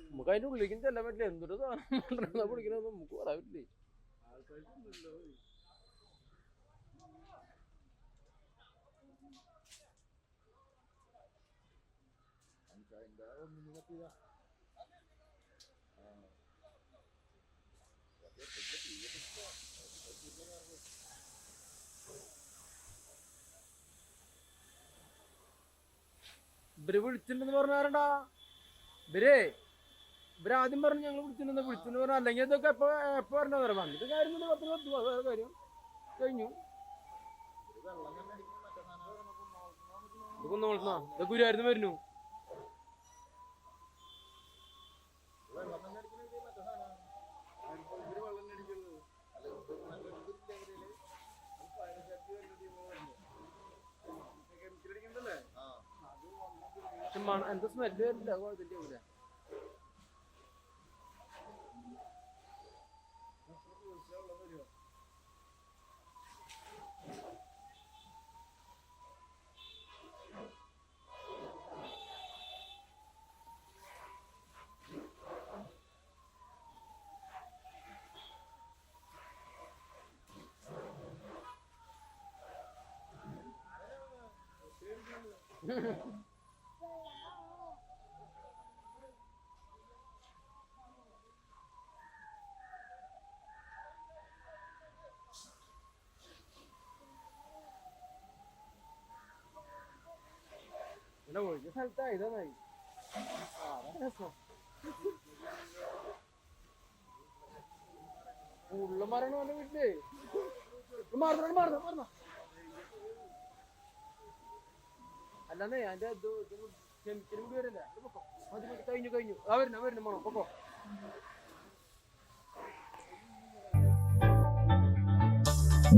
നമുക്ക് അതിന്റെ ഉള്ളിലേക്കും ചെല്ലാൻ പറ്റില്ല. എന്തൊരു സാധനം പിടിക്കണമെന്ന് നമുക്ക് പറയാൻ പറ്റില്ലേ. ഇവര് വിളിച്ചിട്ടുണ്ടെന്ന് പറഞ്ഞാരണ്ടാ. ഇവര് ആദ്യം പറഞ്ഞു ഞങ്ങൾ വിളിച്ചിട്ടുണ്ടെന്ന് പറഞ്ഞു. അല്ലെങ്കിൽ ഇതൊക്കെ എപ്പോ പറഞ്ഞാ വന്നിട്ട് കാര്യം 10 വേറെ കാര്യം കഴിഞ്ഞു. ഇതൊക്കെ ഗുരുവായിരുന്നു വരുന്നു. എന്താ സ്മെല്ല് വരില്ല. ഇതിന്റെ ഇവിടെ ഒഴിച്ച സ്ഥലത്താ ഇതായി ഉള്ള മരണം എന്റെ വീട്ടില് മാറുന്ന അല്ലാന്നേ അതിന്റെ കെമിക്കലും കൂടി വരല്ലേ. കഴിഞ്ഞു വരുന്നു മോണോ പൊക്കോ.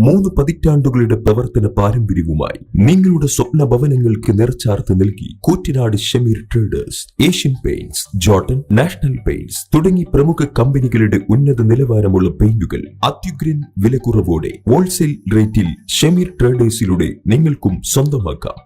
മൂന്ന് പതിറ്റാണ്ടുകളുടെ പ്രവർത്തന പാരമ്പര്യവുമായി നിങ്ങളുടെ സ്വപ്ന ഭവനങ്ങൾക്ക് നിറച്ചാർത്ത് നൽകി Koottanad Shameer traders, Asian paints, Jordan, national paints തുടങ്ങി പ്രമുഖ കമ്പനികളുടെ ഉന്നത നിലവാരമുള്ള പെയിന്റുകൾ അത്യുഗ്രൻ വിലക്കുറവോടെ ഹോൾസെയിൽ റേറ്റിൽ ഷമീർ ട്രേഡേഴ്സിലൂടെ നിങ്ങൾക്കും സ്വന്തമാക്കാം.